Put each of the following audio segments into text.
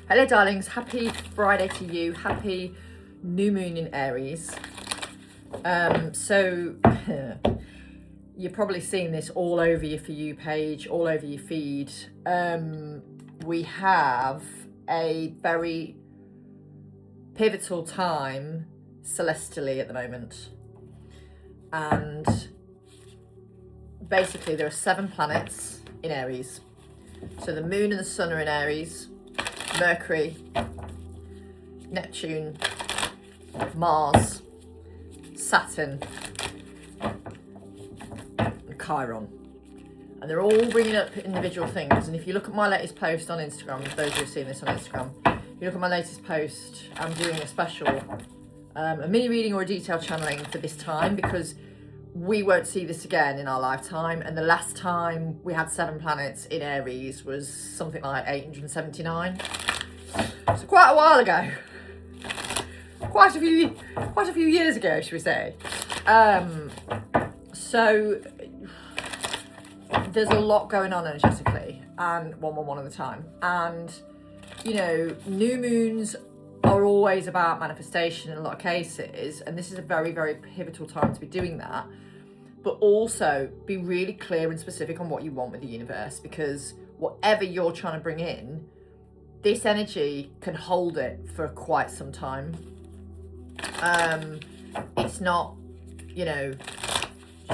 Hello darlings, happy Friday to you. Happy new moon in Aries. So you're probably seeing this all over your For You page, all over your feed. We have a very pivotal time celestially at the moment. And basically there are 7 planets in Aries. So the moon and the sun are in Aries. Mercury, Neptune, Mars, Saturn, and Chiron. And they're all bringing up individual things. And if you look at my latest post on Instagram, those who have seen this on Instagram, if you look at my latest post, I'm doing a special, a mini reading or a detailed channeling for this time, because we won't see this again in our lifetime. And the last time we had 7 planets in Aries was something like 879. So quite a while ago. Quite a few years ago, should we say. So there's a lot going on energetically, and 111 at a time. And, you know, new moons are always about manifestation in a lot of cases, and this is a very, very pivotal time to be doing that. But also be really clear and specific on what you want with the universe, because whatever you're trying to bring in, this energy can hold it for quite some time. It's not, you know,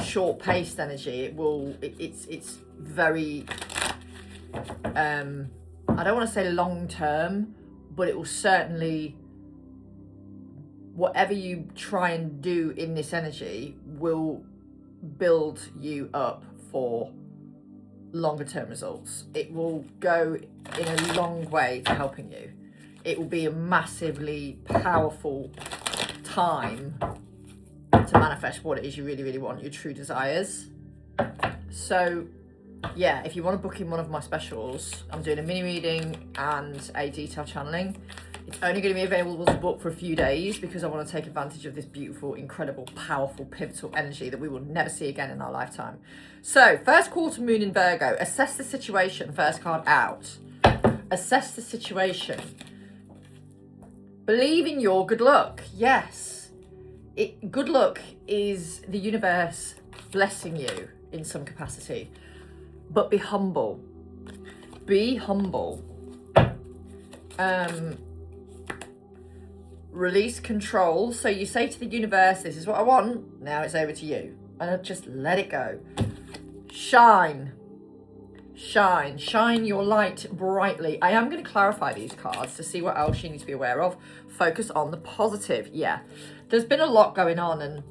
short-paced energy. It's very, I don't want to say long-term, but it will certainly, whatever you try and do in this energy will build you up for longer term results. It will go in a long way to helping you. It will be a massively powerful time to manifest what it is you really, really want, your true desires. So yeah, if you want to book in one of my specials, I'm doing a mini reading and a detailed channeling. It's only going to be available to book for a few days, because I want to take advantage of this beautiful, incredible, powerful, pivotal energy that we will never see again in our lifetime. So, first quarter moon in Virgo. Assess the situation. First card out. Assess the situation. Believe in your good luck. Yes. Good luck is the universe blessing you in some capacity. But be humble. Be humble. Release control. So you say to the universe, this is what I want, now it's over to you. And just let it go. Shine. Shine. Shine your light brightly. I am going to clarify these cards to see what else you need to be aware of. Focus on the positive. Yeah. There's been a lot going on, and,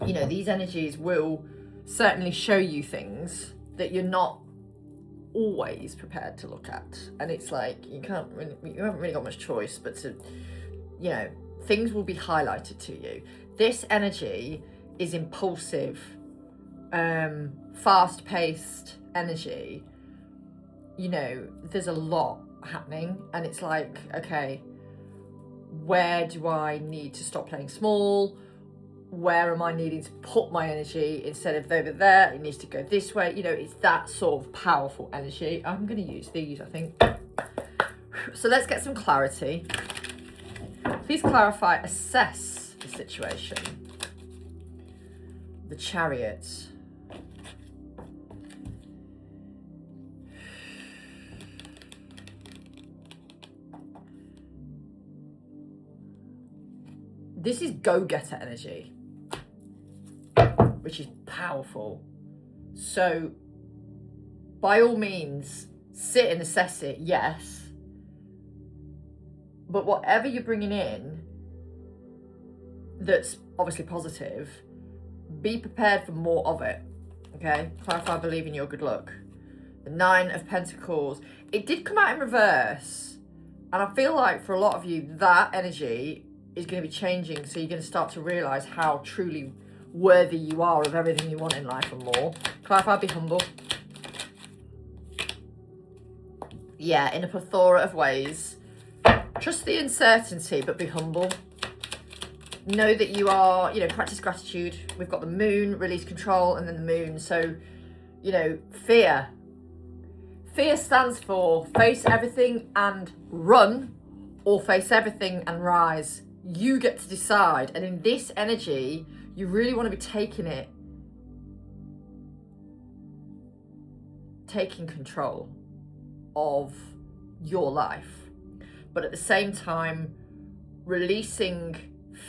you know, these energies will certainly show you things that you're not always prepared to look at. And it's like, you haven't really got much choice but to, you know, things will be highlighted to you. This energy is impulsive, fast-paced energy. You know, there's a lot happening, and it's like, okay, where do I need to stop playing small? Where am I needing to put my energy? Instead of over there, it needs to go this way. You know, it's that sort of powerful energy. I'm going to use these, I think. So let's get some clarity. Please clarify, assess the situation. The Chariot. This is go-getter energy, which is powerful. So by all means, sit and assess it, yes. But whatever you're bringing in that's obviously positive, be prepared for more of it, okay? Clarify, believe in your good luck. The 9 of Pentacles. It did come out in reverse, and I feel like for a lot of you, that energy is going to be changing, so you're going to start to realise how truly worthy you are of everything you want in life and more. Clarify, be humble. Yeah, in a plethora of ways. Trust the uncertainty, but be humble. Know that you are, you know, practice gratitude. We've got the moon, release control, and then the moon. So, you know, fear Fear stands for face everything and run, or face everything and rise. You get to decide. And in this energy, you really want to be taking control of your life, but at the same time releasing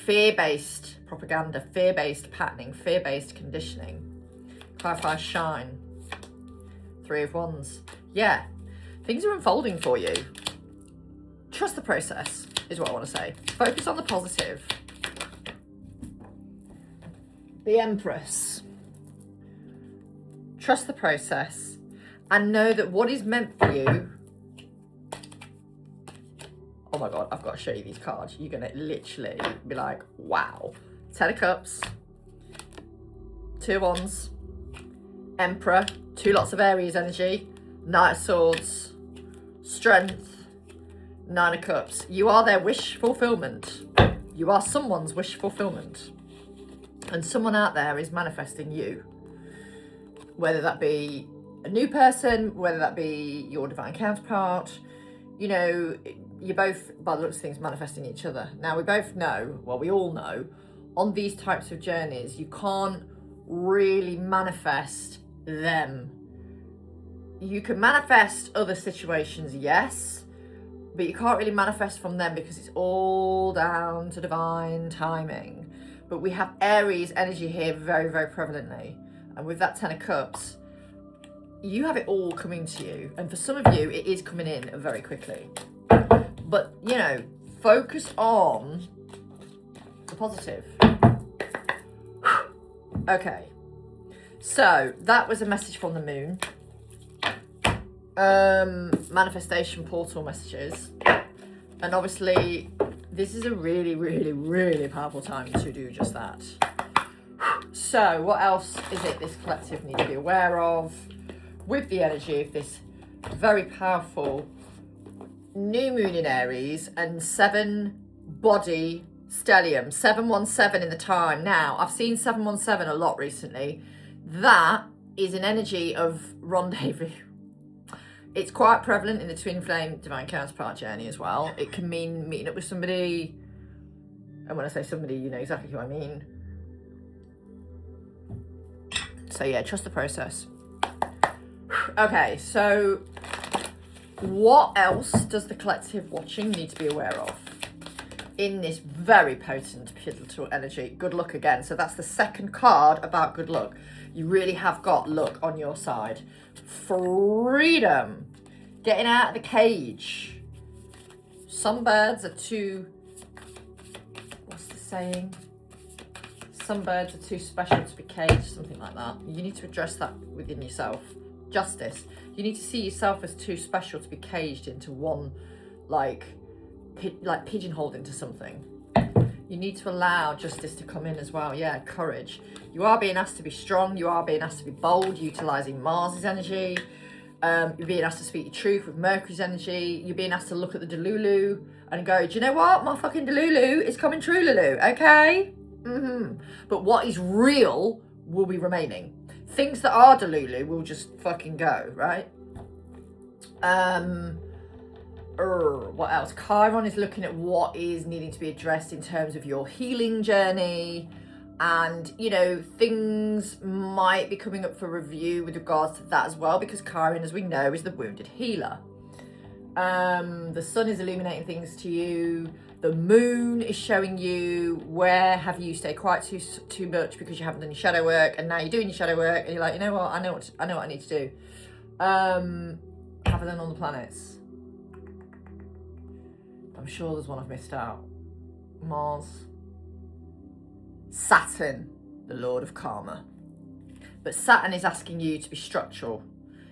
fear-based propaganda, fear-based patterning, fear-based conditioning. Clarify, shine. 3 of Wands. Yeah, things are unfolding for you. Trust the process is what I want to say. Focus on the positive. The Empress. Trust the process and know that what is meant for you. Oh my God, I've got to show you these cards. You're going to literally be like, wow. 10 of Cups, 2 of Wands, Emperor, 2 lots of Aries energy, Knight of Swords, Strength, 9 of Cups. You are their wish fulfillment. You are someone's wish fulfillment. And someone out there is manifesting you. Whether that be a new person, whether that be your divine counterpart, you know, you're both, by the looks of things, manifesting each other. Now, we both know, well, we all know, on these types of journeys, you can't really manifest them. You can manifest other situations, yes, but you can't really manifest from them because it's all down to divine timing. But we have Aries energy here very, very prevalently. And with that 10 of Cups, you have it all coming to you. And for some of you, it is coming in very quickly. But, you know, focus on the positive. Okay. So, that was a message from the moon. Manifestation portal messages. And obviously, this is a really, really, really powerful time to do just that. So, what else is it this collective needs to be aware of with the energy of this very powerful new moon in Aries and 7 body stellium, 717 in the time. Now, I've seen 717 a lot recently. That is an energy of rendezvous. It's quite prevalent in the twin flame divine counterpart journey as well. It can mean meeting up with somebody, and when I say somebody, you know exactly who I mean. So yeah, trust the process. Okay, so what else does the collective watching need to be aware of in this very potent pivotal energy? Good luck again. So that's the second card about good luck. You really have got luck on your side. Freedom. Getting out of the cage. Some birds are too, what's the saying? Some birds are too special to be caged, something like that. You need to address that within yourself. Justice. You need to see yourself as too special to be caged into one, like pigeonholed into something. You need to allow justice to come in as well. Yeah, courage. You are being asked to be strong. You are being asked to be bold, utilising Mars's energy. You're being asked to speak your truth with Mercury's energy. You're being asked to look at the Delulu and go, do you know what? My fucking Delulu is coming true, Lulu, okay? But what is real will be remaining. Things that are Delulu will just fucking go, right? What else? Chiron is looking at what is needing to be addressed in terms of your healing journey. And, you know, things might be coming up for review with regards to that as well, because Chiron, as we know, is the wounded healer. The sun is illuminating things to you. The moon is showing you where have you stayed quiet too much because you haven't done your shadow work, and now you're doing your shadow work, and you're like, you know what, I know what I need to do. Have a learn on the planets. I'm sure there's one I've missed out. Mars. Saturn, the Lord of Karma. But Saturn is asking you to be structural.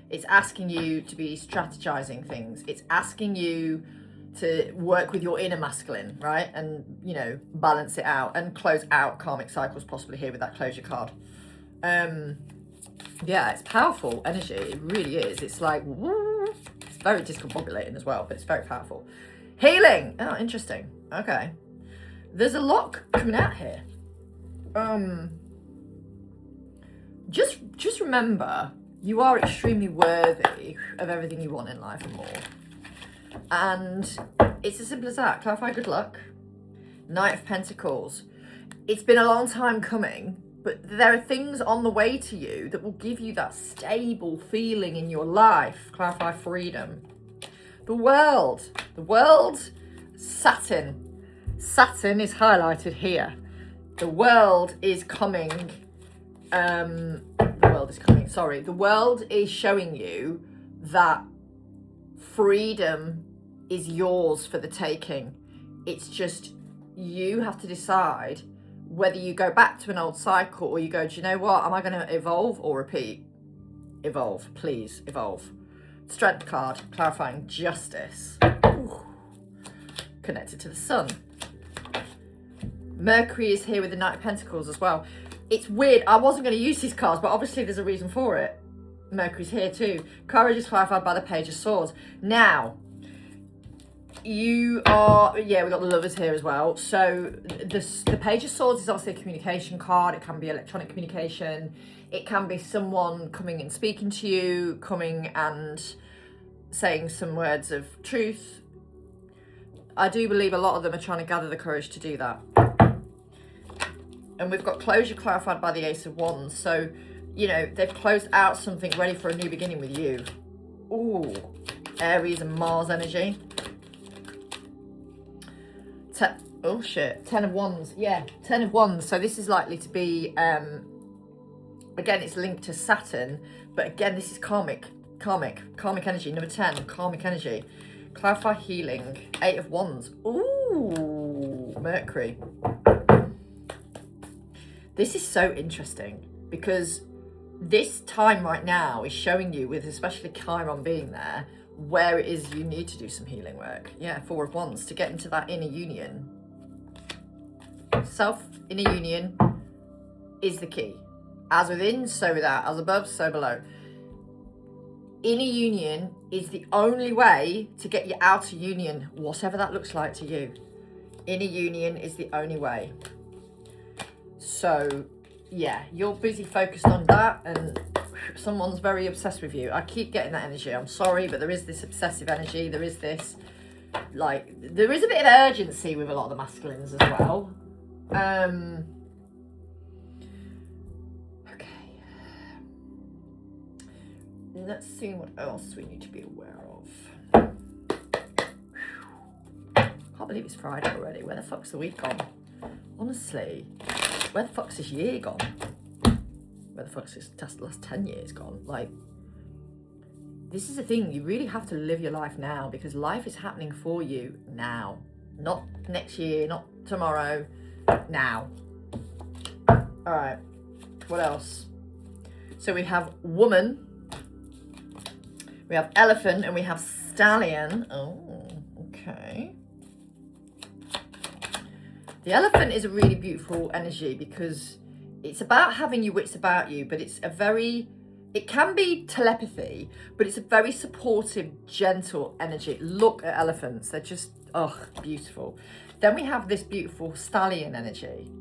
It's asking you to be strategizing things. It's asking you to work with your inner masculine, right? And, you know, balance it out and close out karmic cycles, possibly here with that closure card. Yeah, it's powerful energy. It really is. It's like, woo. It's very discombobulating as well, but it's very powerful. Healing. Oh, interesting. Okay. There's a lot coming out here. Just remember You are extremely worthy of everything you want in life and more. And it's as simple as that. Clarify good luck. Knight of Pentacles. It's been a long time coming, but there are things on the way to you that will give you that stable feeling in your life. Clarify freedom. The world, Saturn. Saturn is highlighted here. The world is coming. The world is showing you that freedom is yours for the taking. It's just, you have to decide whether you go back to an old cycle or you go, do you know what? Am I going to evolve or repeat? Evolve, please, evolve. Strength card, clarifying justice. Ooh. Connected to the sun. Mercury is here with the Knight of Pentacles as well. It's weird. I wasn't going to use these cards, but obviously there's a reason for it. Mercury's here too. Courage is clarified by the Page of Swords. Now, you are, yeah, we've got the Lovers here as well. So the Page of Swords is obviously a communication card. It can be electronic communication. It can be someone coming and speaking to you, coming and saying some words of truth. I do believe a lot of them are trying to gather the courage to do that. And we've got closure clarified by the Ace of Wands. So, you know, they've closed out something ready for a new beginning with you. Ooh, Aries and Mars energy. Oh shit, 10 of Wands. Yeah, 10 of Wands. So this is likely to be, again, it's linked to Saturn. But again, this is karmic energy. Number 10, karmic energy. Clarify healing. 8 of Wands. Ooh, Mercury. This is so interesting because this time right now is showing you, with especially Chiron being there, where it is you need to do some healing work. Yeah, 4 of Wands, to get into that inner union. Inner union is the key. As within, so without. As above, so below. Inner union is the only way to get your outer union, whatever that looks like to you. Inner union is the only way. So, yeah, you're busy focused on that and someone's very obsessed with you. I keep getting that energy. I'm sorry, but there is this obsessive energy. There is this, like, there is a bit of urgency with a lot of the masculines as well. Okay. Let's see what else we need to be aware of. Can't believe it's Friday already. Where the fuck's the week gone? Honestly, where the fuck's this year gone? Where the fuck's this last 10 years gone? Like, this is the thing. You really have to live your life now because life is happening for you now. Not next year, not tomorrow, now. All right, what else? So we have woman, we have elephant, and we have stallion. Oh, okay. The elephant is a really beautiful energy because it's about having your wits about you, but it's a very, it can be telepathy, but it's a very supportive, gentle energy. Look at elephants. They're just, oh, beautiful. Then we have this beautiful stallion energy.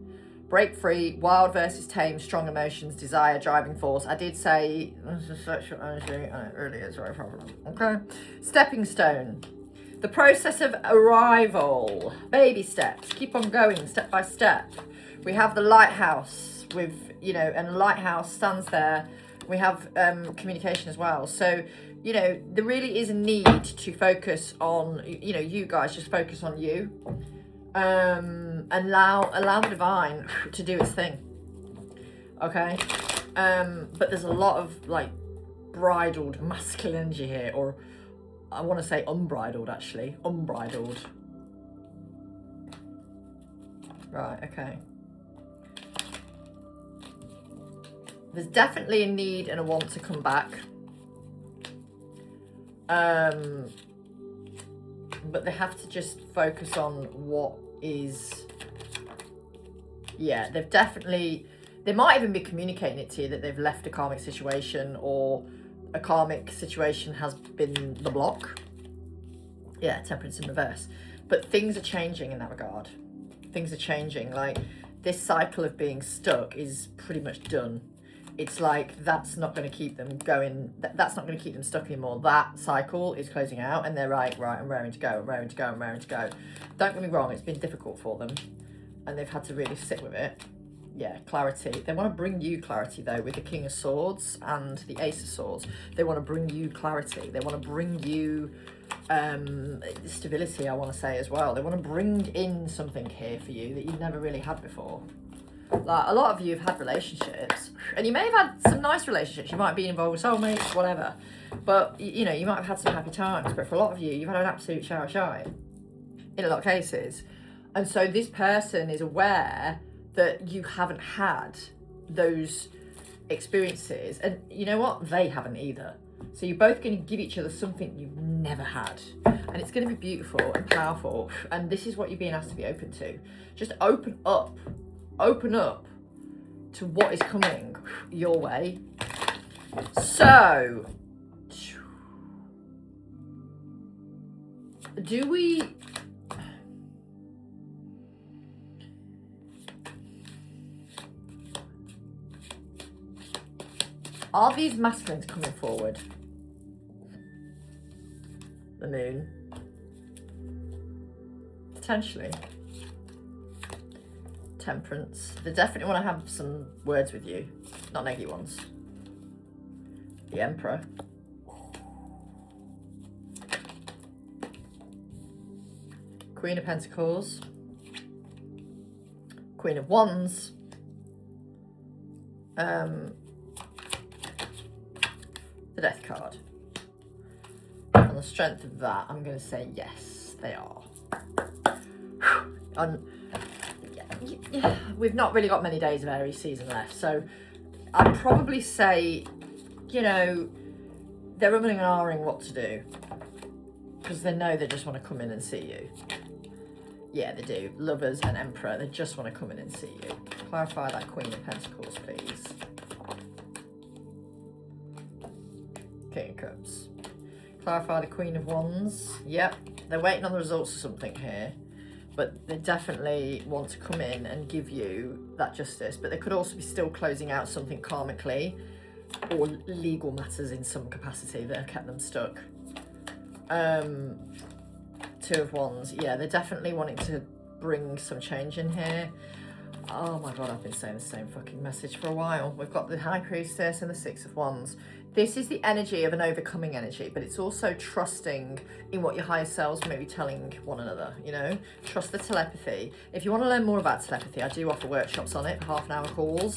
Break free, wild versus tame, strong emotions, desire, driving force. I did say this is sexual energy, and it really is very problem. Okay. Stepping stone. The process of arrival, baby steps, keep on going step by step. We have the lighthouse with, you know, and the lighthouse stands there. We have communication as well. So, you know, there really is a need to focus on, you know, you guys just focus on you. And allow the divine to do its thing. Okay? But there's a lot of like bridled masculine energy here, or I want to say unbridled, actually. Unbridled. Right, okay. There's definitely a need and a want to come back. But they have to just focus on what is... Yeah, they've definitely... They might even be communicating it to you that they've left a karmic situation, or a karmic situation has been the block. Yeah, temperance in reverse. But things are changing in that regard. Things are changing. Like, this cycle of being stuck is pretty much done. it's like that's not going to keep them going. That's not going to keep them stuck anymore. That cycle is closing out, and they're like, right, I'm raring to go, I'm raring to go, I'm raring to go. Don't get me wrong, it's been difficult for them, and they've had to really sit with it. Yeah, clarity. They want to bring you clarity though, with the King of Swords and the Ace of Swords. They want to bring you clarity. They want to bring you stability, I want to say as well. They want to bring in something here for you that you've never really had before. Like, a lot of you have had relationships, and you may have had some nice relationships. You might be involved with soulmates, whatever. But, you know, you might have had some happy times. But for a lot of you, you've had an absolute shower shine in a lot of cases. And so this person is aware that you haven't had those experiences. And you know what? They haven't either. So you're both going to give each other something you've never had. And it's going to be beautiful and powerful. And this is what you're being asked to be open to. Just open up. Open up to what is coming your way. So, do we... Are these masculines coming forward? The moon? Potentially. Temperance. They definitely want to have some words with you, not negative ones. The Emperor. Queen of Pentacles. Queen of Wands. The Death card. On the strength of that, I'm going to say yes, they are. And yeah, we've not really got many days of Aries season left, so I'd probably say, you know, they're umming and ahhing what to do, because they know they just want to come in and see you. Yeah, they do. Lovers and Emperor, they just want to come in and see you. Clarify that Queen of Pentacles, please. King of Cups. Clarify the Queen of Wands. Yep, they're waiting on the results of something here. But they definitely want to come in and give you that justice. But they could also be still closing out something karmically or legal matters in some capacity that have kept them stuck. Two of Wands. Yeah, they're definitely wanting to bring some change in here. Oh my God, I've been saying the same fucking message for a while. We've got the High Priestess and the Six of Wands. This is the energy of an overcoming energy, but it's also trusting in what your higher selves may be telling one another, you know? Trust the telepathy. If you want to learn more about telepathy, I do offer workshops on it, half-an-hour calls.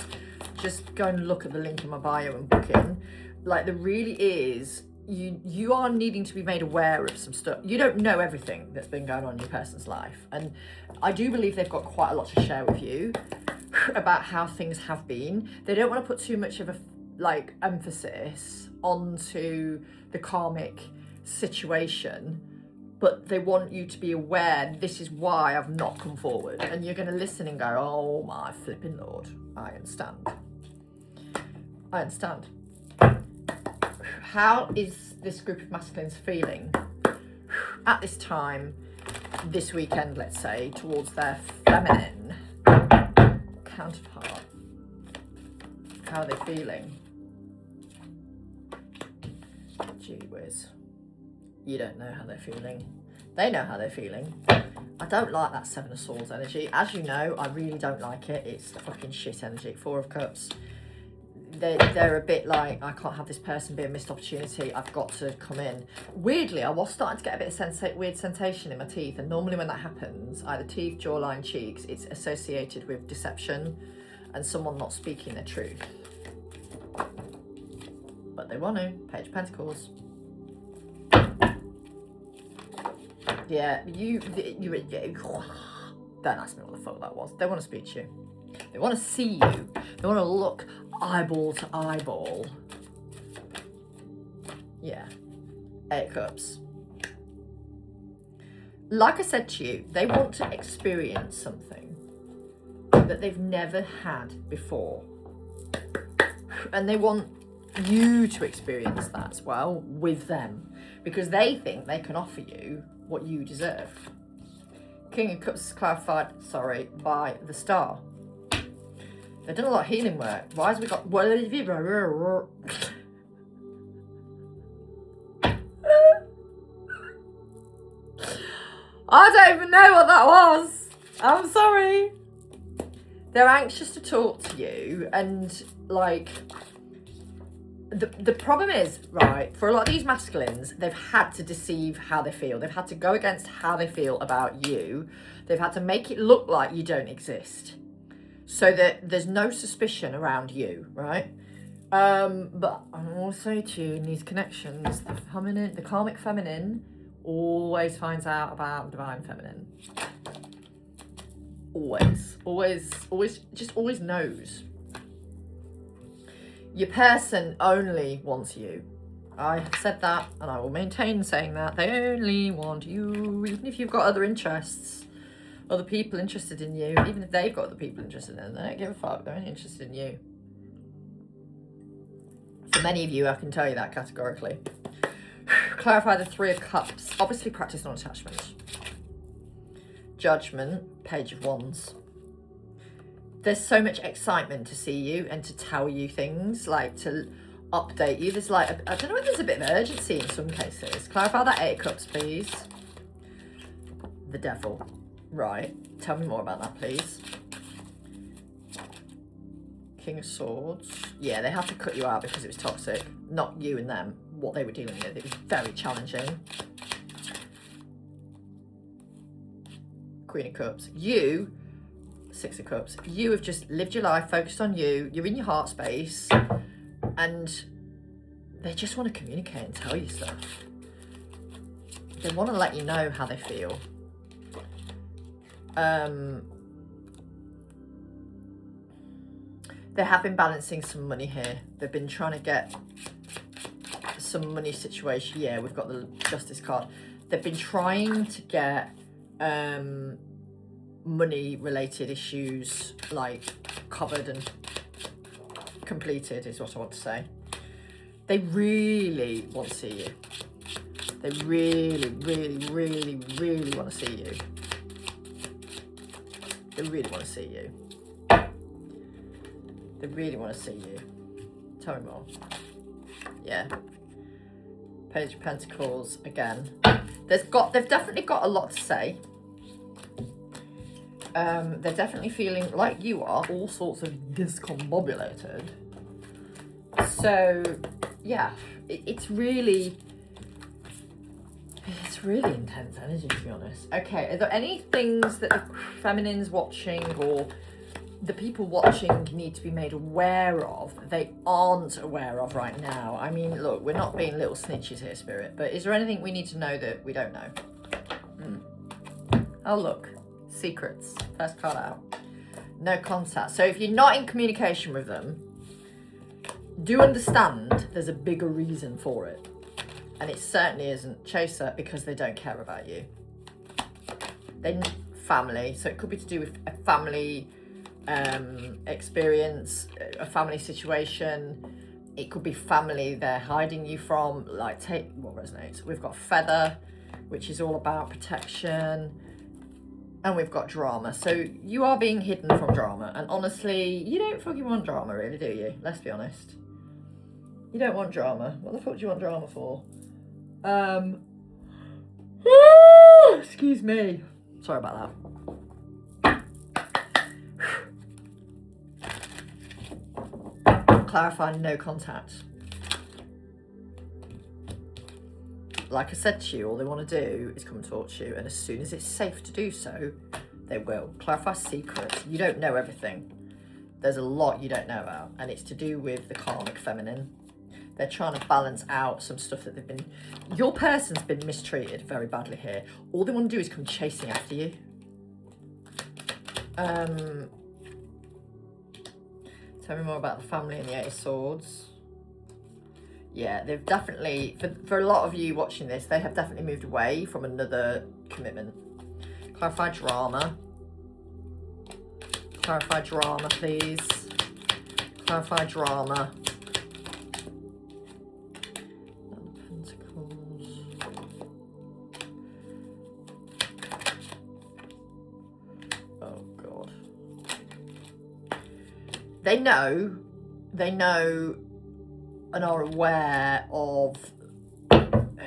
Just go and look at the link in my bio and book in. Like, there really is, you are needing to be made aware of some stuff. You don't know everything that's been going on in your person's life. And I do believe they've got quite a lot to share with you about how things have been. They don't want to put too much of a emphasis onto the karmic situation, but they want you to be aware this is why I've not come forward, and you're going to listen and go, oh my flipping Lord, I understand. How is this group of masculines feeling at this time, this weekend, let's say, towards their feminine counterpart? How are they feeling? Gee whiz. You don't know how they're feeling. They know how they're feeling. I don't like that Seven of Swords energy. As you know, I really don't like it. It's fucking shit energy. Four of Cups. They're a bit like, I can't have this person be a missed opportunity. I've got to come in. Weirdly, I was starting to get a bit of weird sensation in my teeth. And normally when that happens, either teeth, jawline, cheeks, it's associated with deception and someone not speaking their truth. But they want to. Page of Pentacles. Yeah, you don't ask me what the fuck that was. They want to speak to you. They want to see you. They want to look eyeball to eyeball. Yeah. Eight of Cups. Like I said to you, they want to experience something that they've never had before. And they want you to experience that as well with them, because they think they can offer you what you deserve. King of Cups is clarified, by the Star. They've done a lot of healing work. Why has we got... I don't even know what that was. I'm sorry. They're anxious to talk to you, and like the problem is, right, for a lot of these masculines, they've had to deceive how they feel. They've had to go against how they feel about you. They've had to make it look like you don't exist, so that there's no suspicion around you, right? But I will say to you, in these connections, the karmic feminine always finds out about divine feminine. Always knows. Your person only wants you. I have said that, and I will maintain saying that. They only want you, even if you've got other interests, other people interested in you, even if they've got other people interested in them, they don't give a fuck. They're only interested in you. For many of you, I can tell you that categorically. Clarify the Three of Cups. Obviously, practice non-attachment. Judgment, Page of Wands. There's so much excitement to see you and to tell you things, like to update you. There's like, I don't know if there's a bit of urgency in some cases. Clarify that Eight of Cups, please. The Devil. Right. Tell me more about that, please. King of Swords. Yeah, they had to cut you out because it was toxic. Not you and them, what they were dealing with. It was very challenging. Queen of Cups. You, Six of Cups. You have just lived your life, focused on you. You're in your heart space. And they just want to communicate and tell you stuff. They want to let you know how they feel. They have been balancing some money here. They've been trying to get some money situation. Yeah, we've got the Justice card. They've been trying to get money related issues like covered and completed is what I want to say. They really want to see you. They really want to see you. They really want to see you. They really want to see you. Tell me more. Yeah. Page of Pentacles again. They've definitely got a lot to say. They're definitely feeling like you are, all sorts of discombobulated. So yeah, it's really intense energy, to be honest. Okay, are there any things that the feminine's watching or the people watching need to be made aware of that they aren't aware of right now? I mean, look, we're not being little snitches here, Spirit, but is there anything we need to know that we don't know? Oh, look. Secrets. First card out. No contact. So if you're not in communication with them, do understand there's a bigger reason for it. And it certainly isn't chaser because they don't care about you. They family. So it could be to do with a family experience, a family situation. It could be family they're hiding you from. Like, take what resonates. We've got Feather, which is all about protection. And we've got drama. So you are being hidden from drama. And honestly, you don't fucking want drama, really, do you? Let's be honest. You don't want drama. What the fuck do you want drama for? Excuse me. Sorry about that. Clarify no contact. Like I said to you, all they want to do is come and talk to you, and as soon as it's safe to do so, they will. Clarify secrets. You don't know everything. There's a lot you don't know about, and it's to do with the karmic feminine. They're trying to balance out some stuff that they've been... Your person's been mistreated very badly here. All they want to do is come chasing after you. Tell me more about the family and the Eight of Swords. Yeah, they've definitely, for a lot of you watching this, they have definitely moved away from another commitment. Clarify drama. Clarify drama, please. Clarify drama. they know and are aware of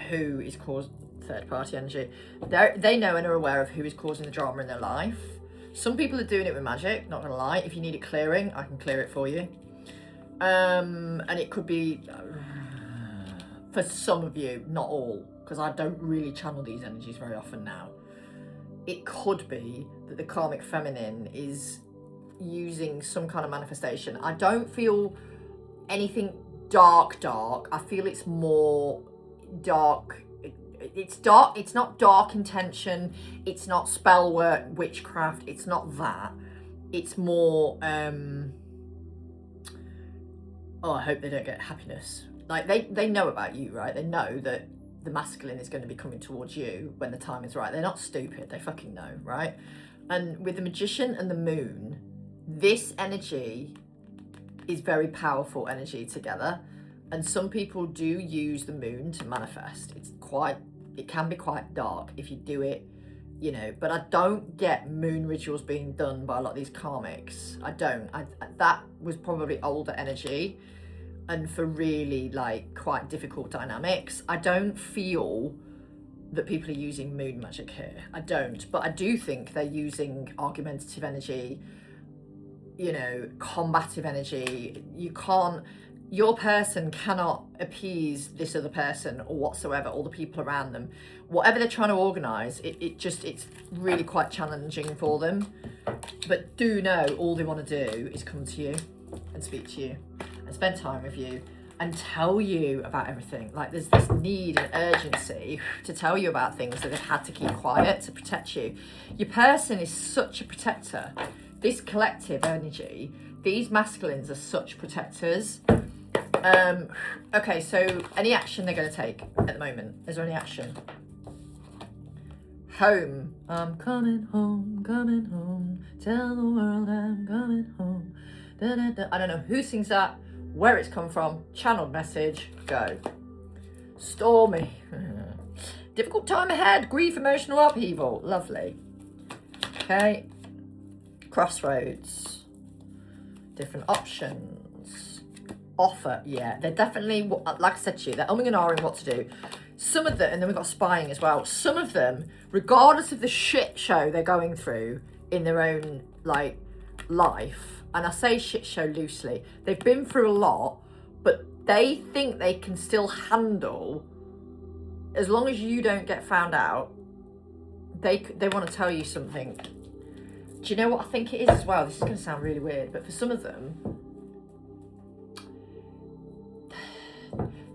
who is causing third party energy. They know and are aware of who is causing the drama in their life. Some people are doing it with magic, not gonna lie. If you need it clearing, I can clear it for you. And it could be for some of you, not all, because I don't really channel these energies very often now. It could be that the karmic feminine is using some kind of manifestation. I don't feel anything dark. I feel it's more dark. It's dark. It's not dark intention. It's not spell work, witchcraft. It's not that. It's more oh, I hope they don't get happiness. Like they know about you, right? They know that the masculine is going to be coming towards you when the time is right. They're not stupid. They fucking know, right? And with the magician and the moon, this energy is very powerful energy together. And some people do use the moon to manifest. It can be quite dark if you do it, you know, but I don't get moon rituals being done by a lot of these karmics. I don't. That was probably older energy and for really like quite difficult dynamics. I don't feel that people are using moon magic here. I don't, but I do think they're using argumentative energy, you know, combative energy. Your person cannot appease this other person or whatsoever, all the people around them. Whatever they're trying to organise, it's really quite challenging for them. But do know all they want to do is come to you and speak to you and spend time with you and tell you about everything. Like there's this need and urgency to tell you about things that they've had to keep quiet to protect you. Your person is such a protector. This collective energy, these masculines are such protectors. Okay, so any action they're going to take at the moment? Is there any action? Home. I'm coming home, tell the world I'm coming home. Da, da, da. I don't know who sings that, where it's come from, channeled message, go. Stormy. Difficult time ahead, grief, emotional upheaval. Lovely. Okay. Crossroads. Different options. Offer, yeah, they're definitely, like I said to you, they're umming and ahhing what to do. Some of them, and then we've got spying as well, some of them, regardless of the shit show they're going through in their own like life, and I say shit show loosely, they've been through a lot, but they think they can still handle, as long as you don't get found out, they want to tell you something. Do you know what I think it is as well? This is going to sound really weird, but for some of them,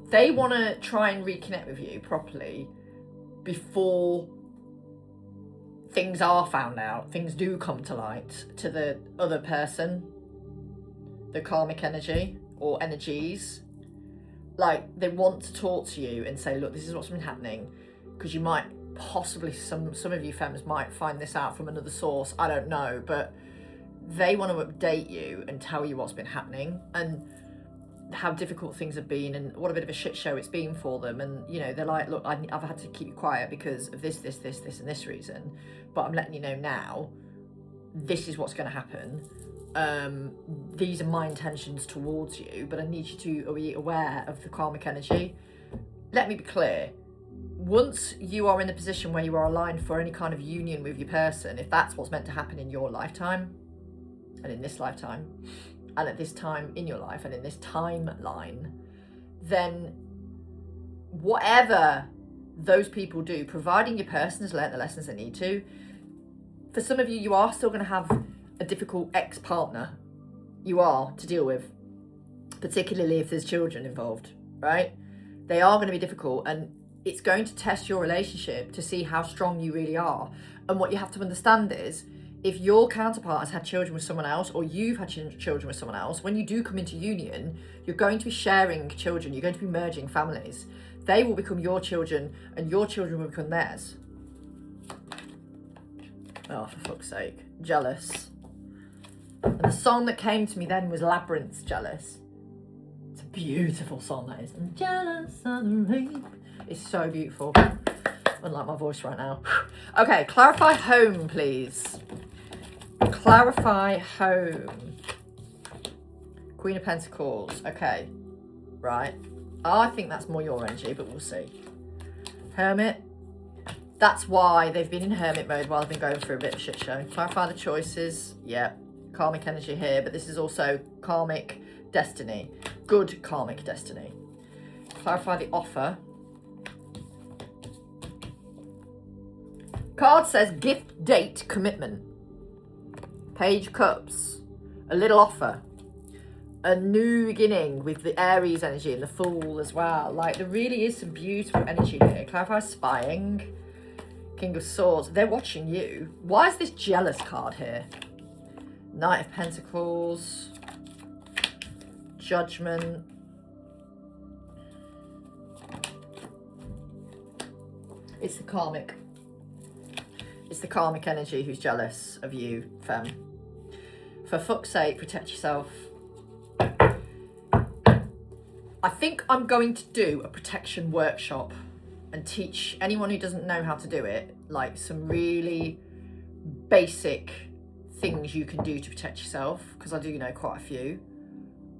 they want to try and reconnect with you properly before things are found out, things do come to light to the other person, the karmic energy or energies. Like they want to talk to you and say, look, this is what's been happening, because you might possibly, some of you femmes might find this out from another source, I don't know, but they want to update you and tell you what's been happening and how difficult things have been and what a bit of a shit show it's been for them. And you know, they're like, look, I've had to keep you quiet because of this and this reason, but I'm letting you know now, this is what's going to happen. These are my intentions towards you, but I need you to be aware of the karmic energy. Let me be clear, once you are in the position where you are aligned for any kind of union with your person, if that's what's meant to happen in your lifetime and in this lifetime and at this time in your life and in this timeline, then whatever those people do, providing your person has learnt the lessons they need to, for some of you, you are still going to have a difficult ex-partner you are to deal with, particularly if there's children involved, right? They are going to be difficult, and it's going to test your relationship to see how strong you really are. And what you have to understand is, if your counterpart has had children with someone else, or you've had children with someone else, when you do come into union, you're going to be sharing children, you're going to be merging families. They will become your children, and your children will become theirs. Oh, for fuck's sake. Jealous. And the song that came to me then was Labyrinth's Jealous. It's a beautiful song, that is. I'm jealous of the rain. It's so beautiful. Unlike my voice right now. Okay, clarify home, please. Clarify home. Queen of Pentacles. Okay. Right. I think that's more your energy, but we'll see. Hermit. That's why they've been in hermit mode while they've been going through a bit of a shit show. Clarify the choices. Yeah. Karmic energy here, but this is also karmic destiny. Good karmic destiny. Clarify the offer. Card says gift, date, commitment. Page of Cups. A little offer. A new beginning with the Aries energy and the Fool as well. Like, there really is some beautiful energy here. Clarify spying. King of Swords. They're watching you. Why is this jealous card here? Knight of Pentacles. Judgment. It's the karmic. It's the karmic energy who's jealous of you, femme. For fuck's sake, protect yourself. I think I'm going to do a protection workshop and teach anyone who doesn't know how to do it, like, some really basic things you can do to protect yourself, because I do know quite a few.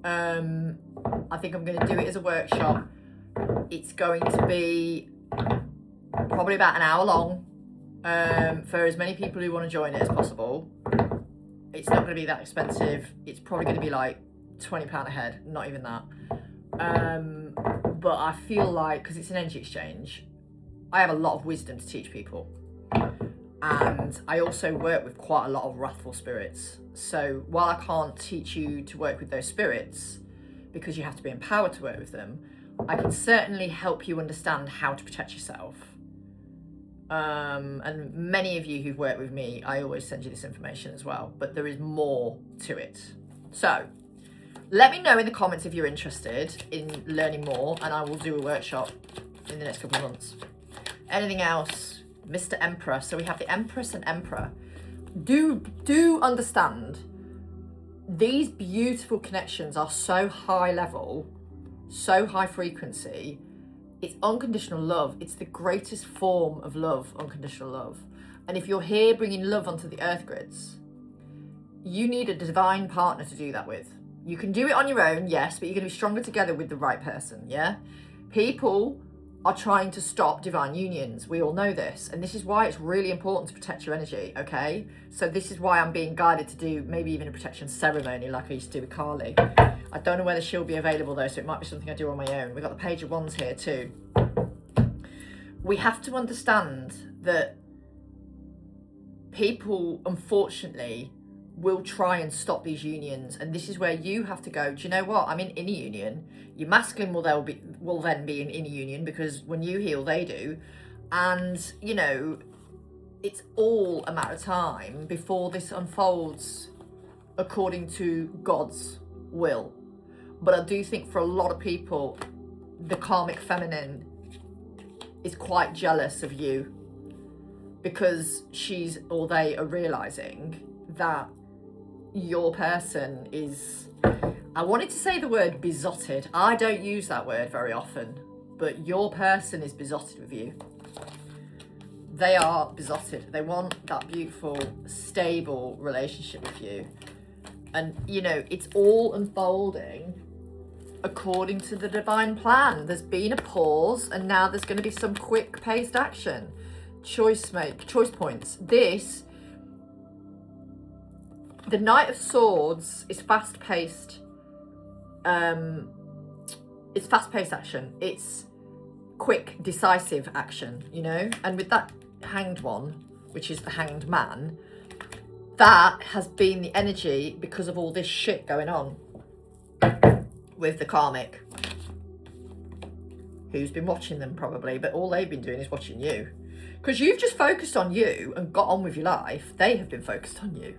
I think I'm going to do it as a workshop. It's going to be probably about an hour long, for as many people who want to join it as possible. It's not going to be that expensive. It's probably going to be like £20 a head, not even that. But I feel like, because it's an energy exchange, I have a lot of wisdom to teach people. And I also work with quite a lot of wrathful spirits. So while I can't teach you to work with those spirits, because you have to be empowered to work with them, I can certainly help you understand how to protect yourself. And many of you who've worked with me, I always send you this information as well, but there is more to it. So let me know in the comments if you're interested in learning more, and I will do a workshop in the next couple of months. Anything else? Mr. Emperor. So we have the Empress and Emperor. Do understand, these beautiful connections are so high level, so high frequency. It's unconditional love. It's the greatest form of love, unconditional love. And if you're here bringing love onto the earth grids, you need a divine partner to do that with. You can do it on your own, yes, but you're going to be stronger together with the right person, yeah? People are trying to stop divine unions. We all know this. And this is why it's really important to protect your energy, okay? So this is why I'm being guided to do maybe even a protection ceremony like I used to do with Carly. I don't know whether she'll be available though, so it might be something I do on my own. We've got the Page of Wands here too. We have to understand that people, unfortunately, will try and stop these unions, and this is where you have to go, do you know what, I'm in inner union. Your masculine will then be in inner union, because when you heal they do, and you know, it's all a matter of time before this unfolds according to God's will. But I do think for a lot of people, the karmic feminine is quite jealous of you, because she's, or they are realizing that your person is, I wanted to say the word besotted. I don't use that word very often, but your person is besotted with you. They are besotted. They want that beautiful, stable relationship with you. And, you know, it's all unfolding according to the divine plan. There's been a pause, and now there's going to be some quick-paced action. Choice points. This, the Knight of Swords is fast-paced. It's fast-paced action. It's quick, decisive action, you know? And with that Hanged one, which is the Hanged Man, that has been the energy because of all this shit going on with the karmic, who's been watching them probably, but all they've been doing is watching you. Because you've just focused on you and got on with your life. They have been focused on you.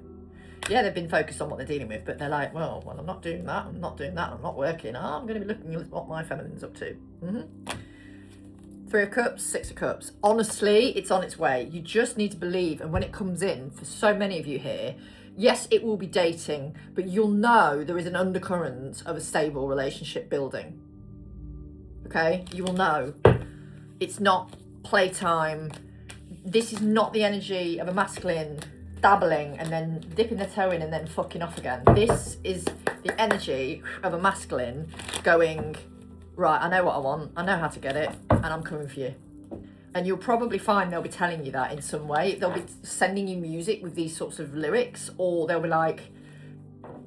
Yeah, they've been focused on what they're dealing with, but they're like, well, I'm not doing that, I'm not doing that, I'm not working. I'm going to be looking at what my feminine's up to. Three of Cups, Six of Cups. Honestly, it's on its way. You just need to believe. And when it comes in, for so many of you here, yes, it will be dating, but you'll know there is an undercurrent of a stable relationship building. Okay? You will know. It's not playtime. This is not the energy of a masculine dabbling and then dipping the toe in and then fucking off again. This is the energy of a masculine going, right, I know what I want, I know how to get it, and I'm coming for you. And you'll probably find they'll be telling you that in some way. They'll be sending you music with these sorts of lyrics, or they'll be like,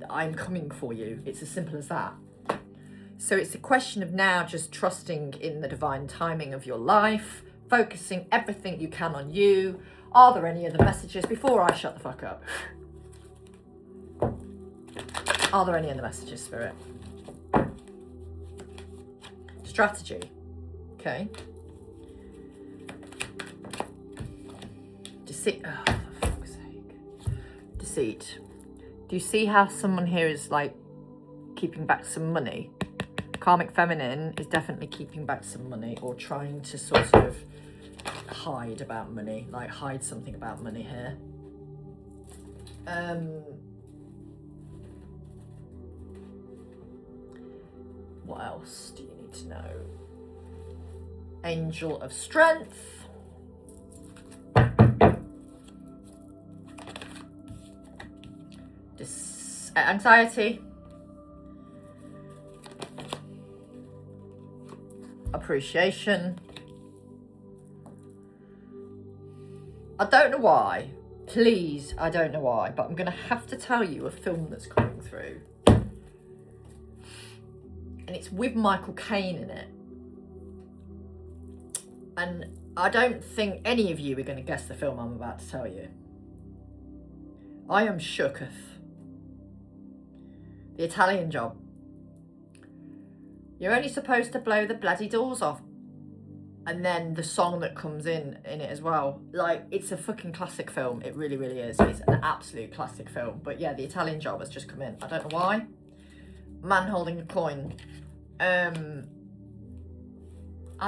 I'm coming for you. It's as simple as that. So it's a question of now just trusting in the divine timing of your life, focusing everything you can on you. Are there any other messages before I shut the fuck up? Are there any other messages, Spirit? Strategy. Okay. Deceit. Oh, for fuck's sake. Deceit. Do you see how someone here is like keeping back some money? Karmic feminine is definitely keeping back some money, or trying to sort of hide about money, like hide something about money here. What else do you need to know? Angel of Strength. Anxiety. Appreciation. I don't know why. Please, I don't know why, but I'm going to have to tell you a film that's coming through. And it's with Michael Caine in it. And I don't think any of you are going to guess the film I'm about to tell you. I Am Shooketh. The Italian Job. You're only supposed to blow the bloody doors off. And then the song that comes in it as well. Like, it's a fucking classic film. It really, really is. It's an absolute classic film. But yeah, The Italian Job has just come in. I don't know why. Man holding a coin. I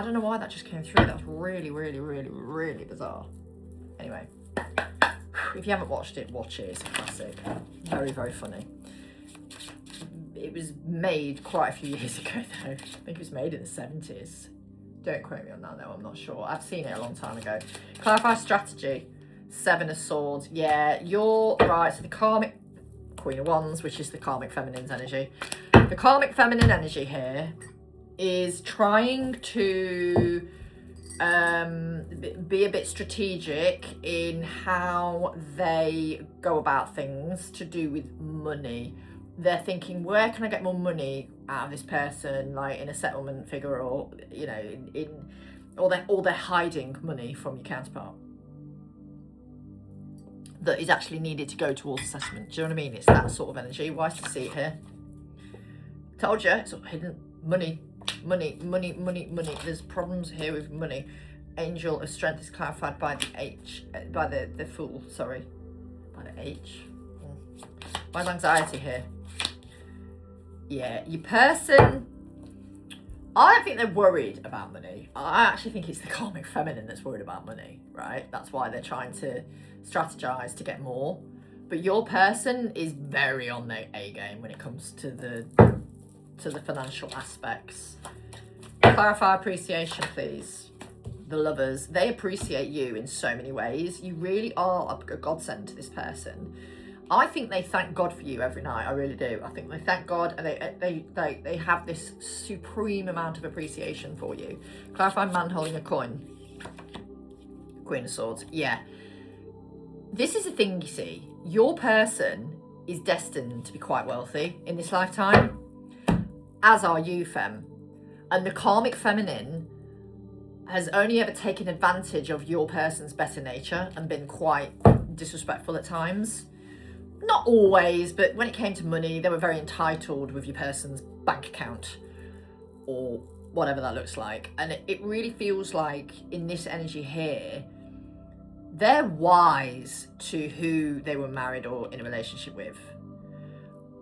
don't know why that just came through. That was really, really, really, really bizarre. Anyway. If you haven't watched it, watch it. It's a classic. Very, very funny. It was made quite a few years ago, though. I think it was made in the 70s. Don't quote me on that, though. I'm not sure. I've seen it a long time ago. Clarify strategy. 7 of Swords. Yeah, you're right. So the Karmic Queen of Wands, which is the Karmic Feminine's energy. The Karmic Feminine energy here is trying to be a bit strategic in how they go about things to do with money. They're thinking, where can I get more money out of this person, like in a settlement figure, or you know, or they're hiding money from your counterpart that is actually needed to go towards assessment. Do you know what I mean? It's that sort of energy. Why is the seat here? Told you, it's hidden money. There's problems here with money. Angel of Strength is clarified by the H, by the Fool. Sorry, by the H. Why is anxiety here? Yeah, your person, I don't think they're worried about money. I actually think it's the Karmic Feminine that's worried about money, right? That's why they're trying to strategize to get more. But your person is very on their A game when it comes to the financial aspects. Clarify appreciation, please. The Lovers, they appreciate you in so many ways. You really are a godsend to this person. I think they thank God for you every night. I really do. I think they thank God, and they have this supreme amount of appreciation for you. Clarify man holding a coin. Queen of Swords. Yeah. This is the thing, you see. Your person is destined to be quite wealthy in this lifetime, as are you, Fem. And the Karmic Feminine has only ever taken advantage of your person's better nature and been quite disrespectful at times. Not always, but when it came to money, they were very entitled with your person's bank account or whatever that looks like. And it really feels like in this energy here, they're wise to who they were married or in a relationship with.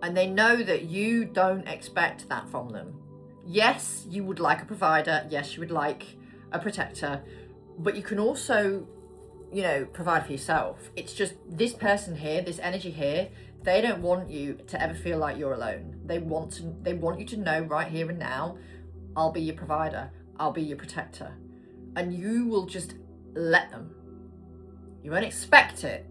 And they know that you don't expect that from them. Yes, you would like a provider. Yes, you would like a protector, but you can also, you know, provide for yourself. It's just this person here, this energy here, they don't want you to ever feel like you're alone. They want you to know right here and now, I'll be your provider, I'll be your protector. And you will just let them. You won't expect it.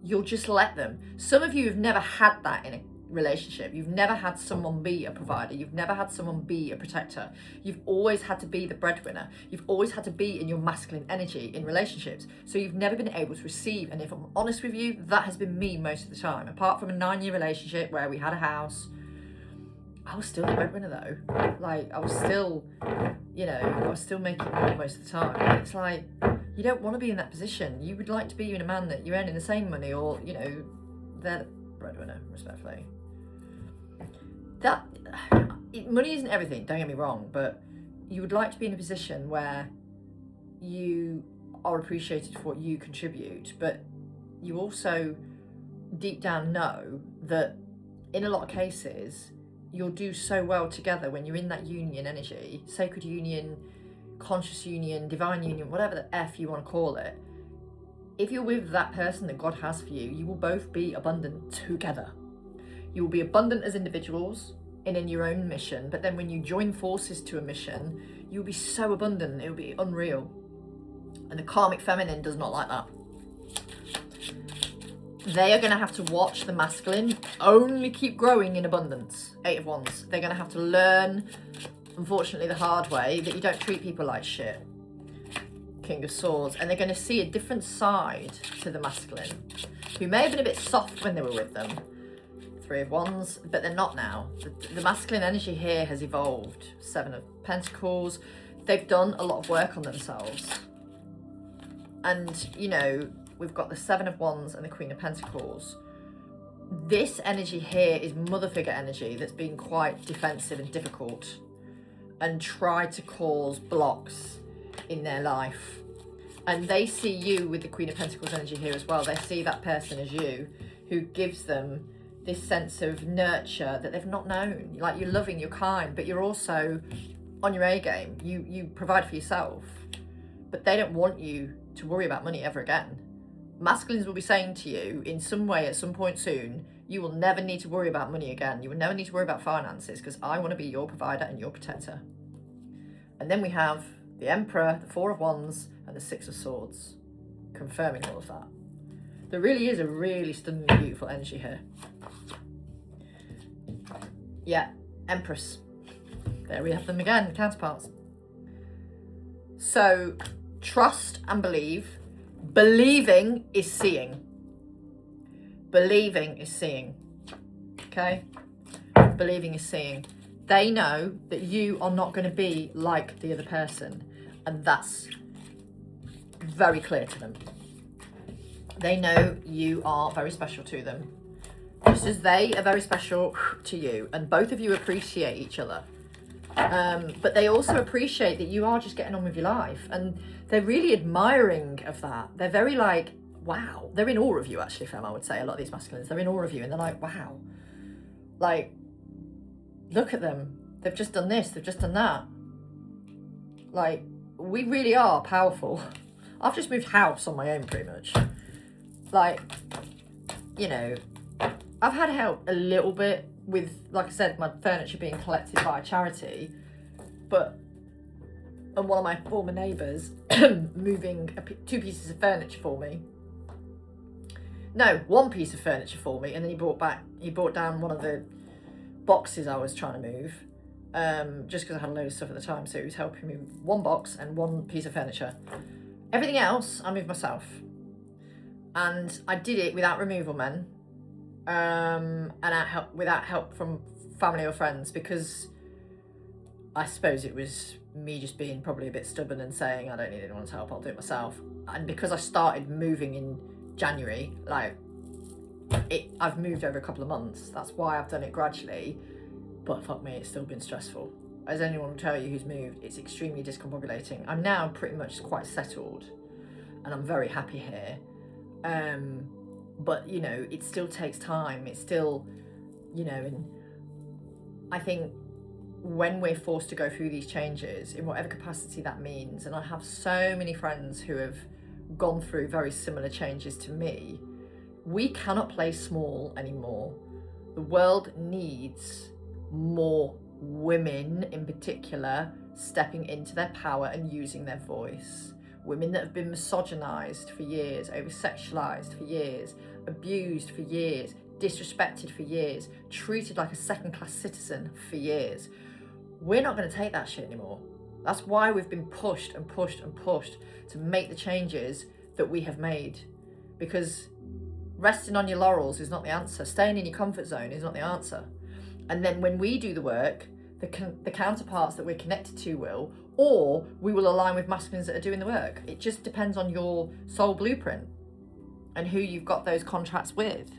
you'll just let them. Some of you have never had that in a relationship. You've never had someone be a provider. You've never had someone be a protector. You've always had to be the breadwinner. You've always had to be in your masculine energy in relationships. So you've never been able to receive. And if I'm honest with you, that has been me most of the time. Apart from a 9-year relationship where we had a house, I was still the breadwinner though. Like, I was still, you know, I was still making more most of the time. And it's like, you don't want to be in that position. You would like to be in a man that you're earning the same money, or, you know, they're the breadwinner, respectfully. Money isn't everything, don't get me wrong, but you would like to be in a position where you are appreciated for what you contribute, but you also deep down know that in a lot of cases you'll do so well together when you're in that union energy, sacred union, conscious union, divine union, whatever the F you want to call it. If you're with that person that God has for you, you will both be abundant together. You will be abundant as individuals and in your own mission, but then when you join forces to a mission, you'll be so abundant, it'll be unreal. And the karmic feminine does not like that. They are going to have to watch the masculine only keep growing in abundance. 8 of Wands. They're going to have to learn, unfortunately the hard way, that you don't treat people like shit. King of Swords. And they're going to see a different side to the masculine, who may have been a bit soft when they were with them. 3 of Wands, but they're not now. The masculine energy here has evolved. 7 of Pentacles. They've done a lot of work on themselves. And, you know, we've got the 7 of Wands and the Queen of Pentacles. This energy here is mother figure energy that's been quite defensive and difficult and tried to cause blocks in their life. And they see you with the Queen of Pentacles energy here as well. They see that person as you, who gives them this sense of nurture that they've not known. Like, you're loving, you're kind, but you're also on your A game. You provide for yourself, but they don't want you to worry about money ever again. Masculines will be saying to you in some way at some point soon, you will never need to worry about money again. You will never need to worry about finances, because I want to be your provider and your protector. And then we have the Emperor, the 4 of Wands, and the 6 of Swords, confirming all of that. There really is a really stunning, beautiful energy here. Yeah, Empress. There we have them again, the counterparts. So, trust and believe. Believing is seeing. Believing is seeing. Okay? Believing is seeing. They know that you are not going to be like the other person. And that's very clear to them. They know you are very special to them, just as they are very special to you. And both of you appreciate each other. But they also appreciate that you are just getting on with your life. And they're really admiring of that. They're very like, wow. They're in awe of you, actually, femme, I would say. A lot of these masculines, they're in awe of you. And they're like, wow. Like, look at them. They've just done this. They've just done that. Like, we really are powerful. I've just moved house on my own, pretty much. Like, you know, I've had help a little bit with, like I said, my furniture being collected by a charity, and one of my former neighbours moving 2 pieces of furniture for me. No, 1 piece of furniture for me, and then he brought down one of the boxes I was trying to move, just because I had a load of stuff at the time, so he was helping me with 1 box and 1 piece of furniture. Everything else, I moved myself. And I did it without removal men, and without help from family or friends, because I suppose it was me just being probably a bit stubborn and saying, I don't need anyone's help, I'll do it myself. And because I started moving in January, I've moved over a couple of months. That's why I've done it gradually. But fuck me, it's still been stressful. As anyone will tell you who's moved, it's extremely discombobulating. I'm now pretty much quite settled, and I'm very happy here. But, you know, it still takes time. It's still, you know, and I think when we're forced to go through these changes, in whatever capacity that means, and I have so many friends who have gone through very similar changes to me, we cannot play small anymore. The world needs more women in particular stepping into their power and using their voice. women that have been misogynized for years, over-sexualized for years, abused for years, disrespected for years, treated like a second-class citizen for years. We're not going to take that shit anymore. That's why we've been pushed and pushed and pushed to make the changes that we have made. Because resting on your laurels is not the answer. Staying in your comfort zone is not the answer. And then when we do the work, the counterparts that we're connected to will, or we will align with masculines that are doing the work. It just depends on your soul blueprint and who you've got those contracts with.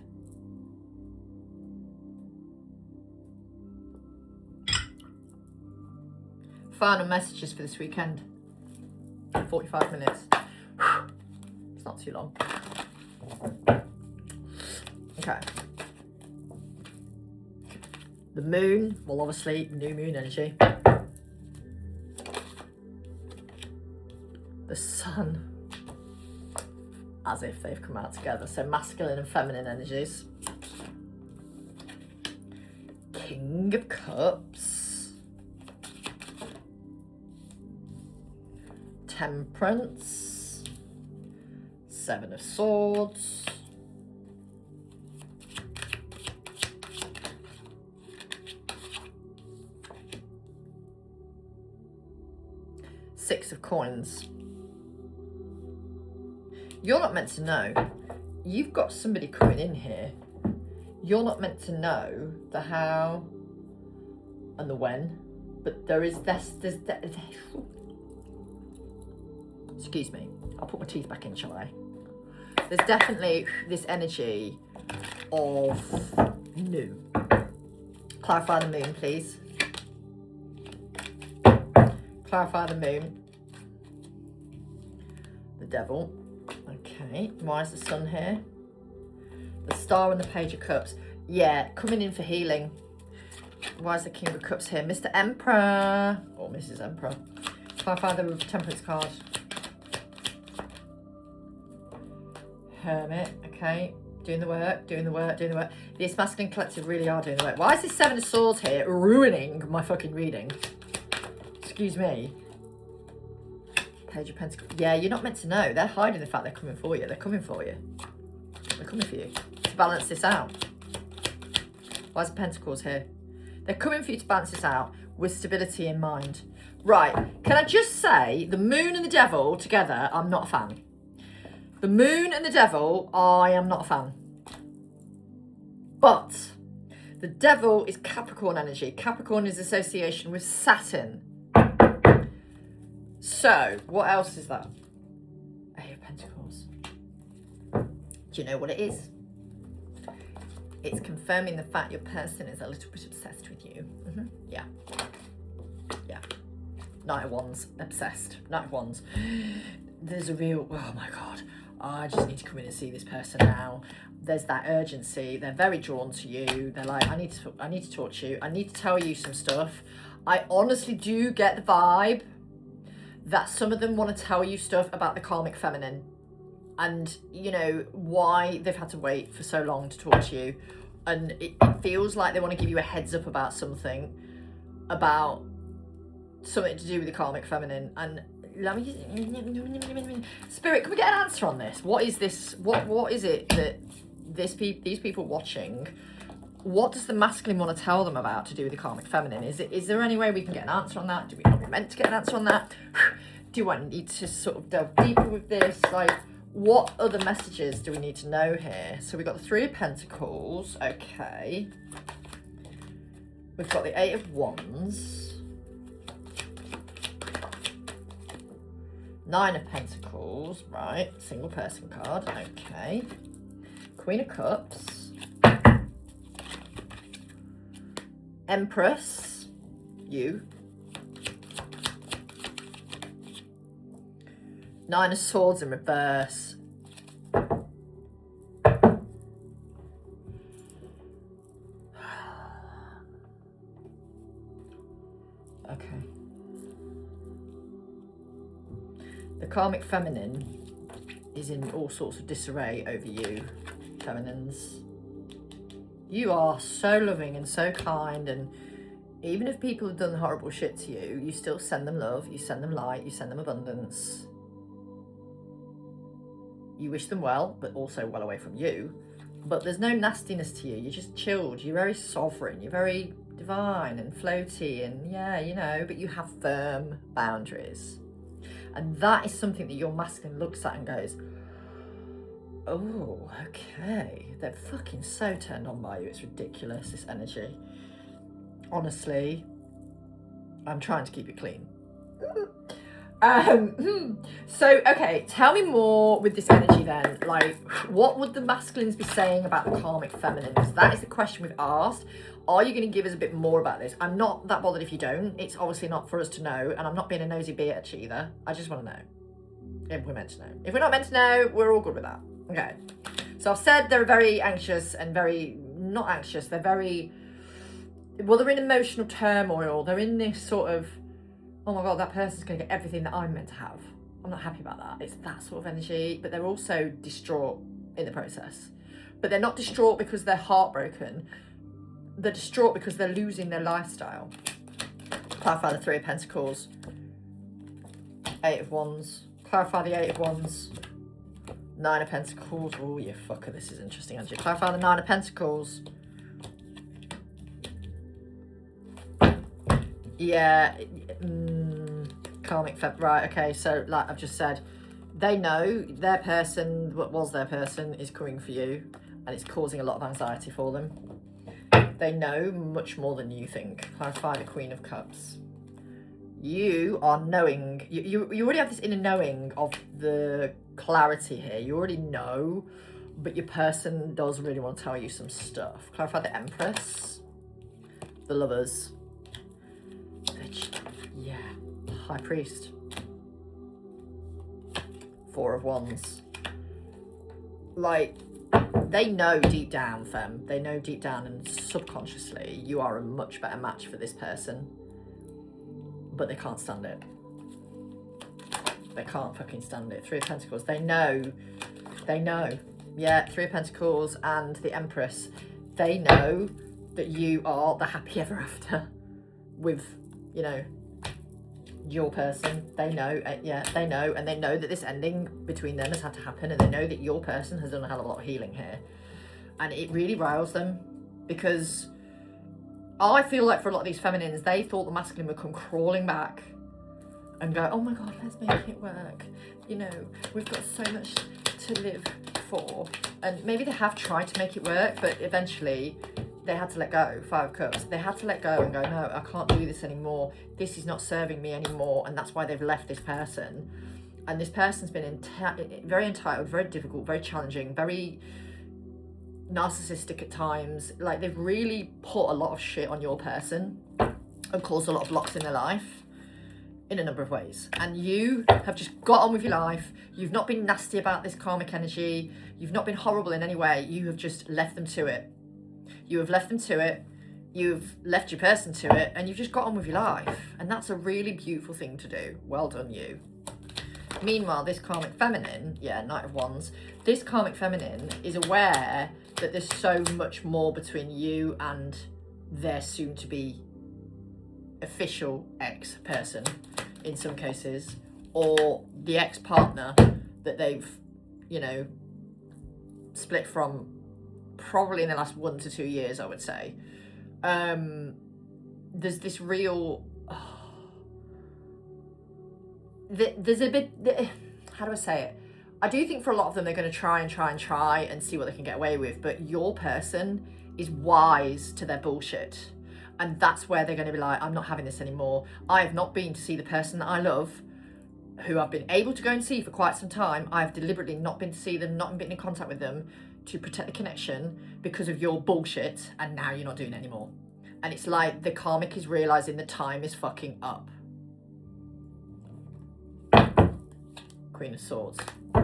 Final messages for this weekend. 45 minutes. It's not too long. Okay. The moon, well, obviously, new moon energy. The sun, as if they've come out together. So masculine and feminine energies. King of Cups. Temperance. Seven of Swords. Six of Coins. You're not meant to know. You've got somebody coming in here. You're not meant to know the how and the when, but there's excuse me, I'll put my teeth back in, shall I? There's definitely this energy of new. Clarify the moon, please. Clarify the moon. The devil. Okay, why is the sun here? The star and the page of cups. Yeah, coming in for healing. Why is the king of cups here? Mr. Emperor or Mrs. Emperor. Clarify the temperance card. Hermit. Okay, doing the work, doing the work, doing the work. This masculine collective really are doing the work. Why is this Seven of Swords here ruining my fucking reading? Excuse me. Page of Pentacles. Yeah, you're not meant to know. They're hiding the fact they're coming for you. They're coming for you. They're coming for you to balance this out. Why is the Pentacles here? They're coming for you to balance this out with stability in mind. Right. Can I just say, the moon and the devil together, I'm not a fan. The moon and the devil, I am not a fan. But the devil is Capricorn energy. Capricorn is association with Saturn. So, what else is that? Eight of Pentacles. Do you know what it is? It's confirming the fact your person is a little bit obsessed with you. Yeah. Yeah. Knight of Wands, obsessed. Knight of Wands. There's a real, oh my God, I just need to come in and see this person now. There's that urgency. They're very drawn to you. They're like, I need to talk to you. I need to tell you some stuff. I honestly do get the vibe that some of them want to tell you stuff about the karmic feminine and, you know, why they've had to wait for so long to talk to you. And it feels like they want to give you a heads up about something to do with the karmic feminine. And let me Spirit, can we get an answer on this? What is this? What is it that these people watching, what does the masculine want to tell them about to do with the karmic feminine? Is there any way we can get an answer on that? Do we not be meant to get an answer on that? Do I need to sort of delve deeper with this? Like, what other messages do we need to know here? So we've got the Three of Pentacles. Okay. We've got the Eight of Wands. Nine of Pentacles. Right. Single person card. Okay. Queen of Cups. Empress, you. Nine of Swords in reverse. Okay. The karmic feminine is in all sorts of disarray over you, feminines. You are so loving and so kind, and even if people have done horrible shit to you, you still send them love, you send them light, you send them abundance. You wish them well, but also well away from you. But there's no nastiness to you. You're just chilled. You're very sovereign. You're very divine and floaty, and yeah, you know, but you have firm boundaries. And that is something that your masculine looks at and goes, oh, okay. They're fucking so turned on by you. It's ridiculous, this energy. Honestly, I'm trying to keep it clean. So, okay, tell me more with this energy then. Like, what would the masculines be saying about the karmic feminines? That is the question we've asked. Are you going to give us a bit more about this? I'm not that bothered if you don't. It's obviously not for us to know, and I'm not being a nosy bitch either. I just want to know if we're meant to know. If we're not meant to know, we're all good with that. Okay. So I've said they're very anxious and very, not anxious, they're very, well, they're in emotional turmoil. They're in this sort of, oh my God, that person's going to get everything that I'm meant to have. I'm not happy about that. It's that sort of energy, but they're also distraught in the process. But they're not distraught because they're heartbroken. They're distraught because they're losing their lifestyle. Clarify the Three of Pentacles. Eight of Wands. Clarify the Eight of Wands. Nine of Pentacles. Oh, you fucker, this is interesting, energy. Clarify the Nine of Pentacles. Yeah, karmic, right, okay, so like I've just said, they know their person, what was their person, is coming for you, and it's causing a lot of anxiety for them. They know much more than you think. Clarify the Queen of Cups. You are knowing, you already have this inner knowing of the clarity here. You already know, but your person does really want to tell you some stuff. Clarify the Empress. The Lovers. Yeah, High Priest. Four of Wands. Like, they know deep down, femme. They know deep down and subconsciously you are a much better match for this person. But they can't stand it. They can't fucking stand it. Three of Pentacles. They know. They know. Yeah, Three of Pentacles and the Empress. They know that you are the happy ever after with, you know, your person. They know, yeah, they know, and they know that this ending between them has had to happen, and they know that your person has done a hell of a lot of healing here, and it really riles them, because I feel like for a lot of these feminines, they thought the masculine would come crawling back and go, oh my God, let's make it work, you know, we've got so much to live for, and maybe they have tried to make it work, but eventually they had to let go. Five of Cups. They had to let go and go, no, I can't do this anymore. This is not serving me anymore. And that's why they've left this person. And this person's been very entitled, very difficult, very challenging, very narcissistic at times. Like, they've really put a lot of shit on your person and caused a lot of blocks in their life in a number of ways. And you have just got on with your life. You've not been nasty about this karmic energy. You've not been horrible in any way. You have just left them to it. You have left them to it, you've left your person to it, and you've just got on with your life. And that's a really beautiful thing to do. Well done, you. Meanwhile, this karmic feminine, yeah, Knight of Wands, this karmic feminine is aware that there's so much more between you and their soon-to-be official ex-person, in some cases, or the ex-partner that they've, you know, split from probably in the last 1 to 2 years, I would say. There's this real, there's a bit, how do I say it? I do think for a lot of them, they're going to try and see what they can get away with, but your person is wise to their bullshit. And that's where they're going to be like, I'm not having this anymore. I have not been to see the person that I love, who I've been able to go and see for quite some time. I've deliberately not been to see them, not been in contact with them, to protect the connection because of your bullshit, and now you're not doing it anymore. And it's like the karmic is realizing the time is fucking up. Queen of Swords.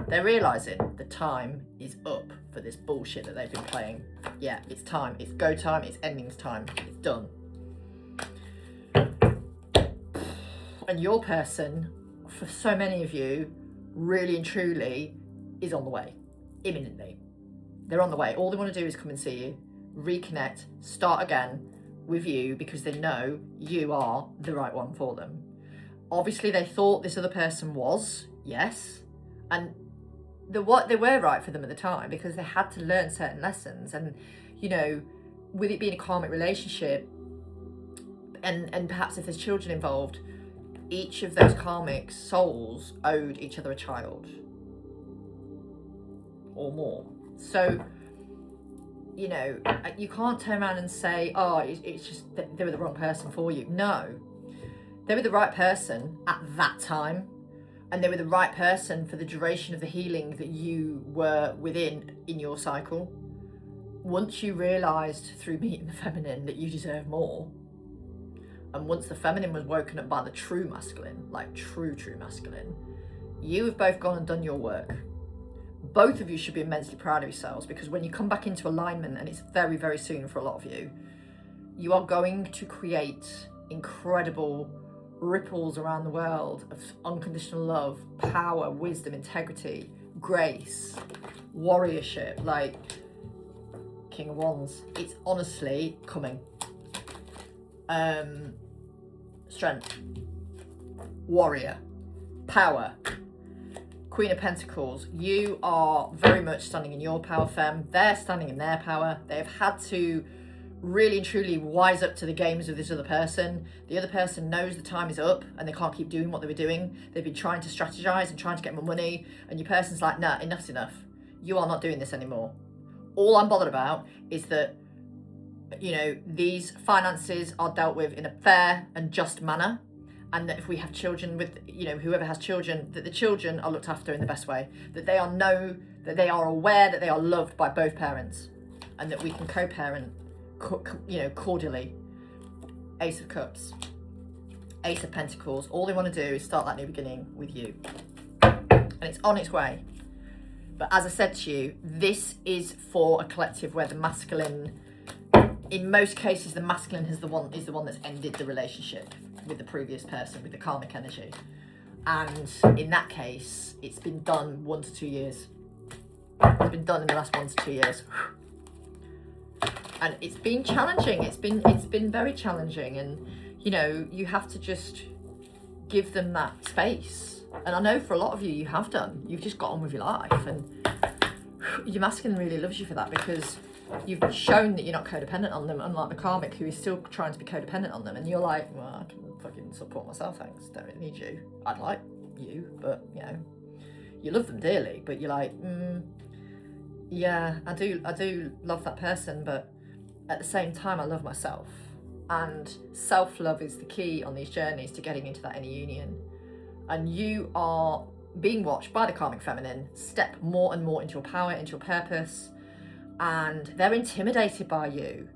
They're realizing the time is up for this bullshit that they've been playing. Yeah, it's time. It's go time. It's endings time. It's done. And your person, for so many of you, really and truly is on the way, imminently. They're on the way. All they want to do is come and see you, reconnect, start again with you, because they know you are the right one for them. Obviously, they thought this other person was, yes, and they were right for them at the time because they had to learn certain lessons. And, you know, with it being a karmic relationship, and perhaps if there's children involved, each of those karmic souls owed each other a child or more. So, you know, you can't turn around and say, oh, it's just that they were the wrong person for you. No, they were the right person at that time, and they were the right person for the duration of the healing that you were within in your cycle. Once you realised through meeting the feminine that you deserve more, and once the feminine was woken up by the true masculine, like true masculine, you have both gone and done your work. Both of you should be immensely proud of yourselves, because when you come back into alignment, and it's very, very soon for a lot of you, you are going to create incredible ripples around the world of unconditional love, power, wisdom, integrity, grace, warriorship, like King of Wands. It's honestly coming. Strength, warrior, power, Queen of Pentacles. You are very much standing in your power, femme. They're standing in their power. They've had to really and truly wise up to the games of this other person. The other person knows the time is up and they can't keep doing what they were doing. They've been trying to strategize and trying to get more money, and your person's like, nah, enough's enough. You are not doing this anymore. All I'm bothered about is that, you know, these finances are dealt with in a fair and just manner, and that if we have children with, you know, whoever has children, that the children are looked after in the best way, that they are aware that they are loved by both parents, and that we can co-parent, you know, cordially. Ace of Cups, Ace of Pentacles. All they want to do is start that new beginning with you, and it's on its way. But as I said to you, this is for a collective where the masculine, in most cases, the masculine is the one that's ended the relationship with the previous person, with the karmic energy. And in that case, it's been done 1 to 2 years. It's been done in the last 1 to 2 years. And it's been challenging. It's been very challenging. And, you know, you have to just give them that space. And I know for a lot of you, you have done. You've just got on with your life. And your masculine really loves you for that, because you've shown that you're not codependent on them, unlike the karmic, who is still trying to be codependent on them. And you're like, well, I can fucking support myself, thanks. Don't really need you. I'd like you, but, you know, you love them dearly, but you're like, yeah, I do love that person, but at the same time, I love myself. And self-love is the key on these journeys to getting into that inner union. And you are being watched by the karmic feminine step more and more into your power, into your purpose, and they're intimidated by you.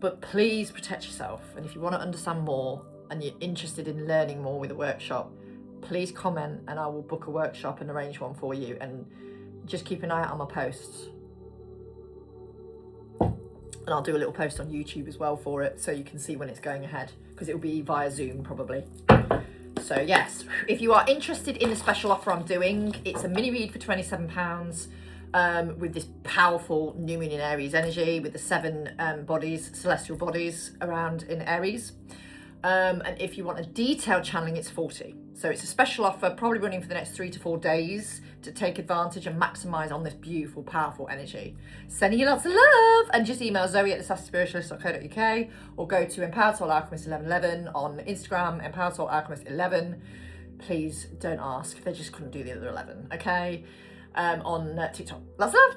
But please protect yourself. And if you want to understand more and you're interested in learning more with a workshop, please comment and I will book a workshop and arrange one for you. And just keep an eye out on my posts. And I'll do a little post on YouTube as well for it, so you can see when it's going ahead, because it will be via Zoom probably. So yes, if you are interested in the special offer I'm doing, it's a mini read for £27 with this powerful new Moon in Aries energy, with the 7 bodies, celestial bodies around in Aries. And if you want a detailed channeling, it's 40. So it's a special offer, probably running for the next 3 to 4 days, to take advantage and maximise on this beautiful, powerful energy. Sending you lots of love, and just email zoe@thesassyspiritualist.co.uk, or go to Empowered Soul Alchemist 1111 on Instagram, Empowered Soul Alchemist 11. Please don't ask, they just couldn't do the other 11, okay? On TikTok. Lots of love.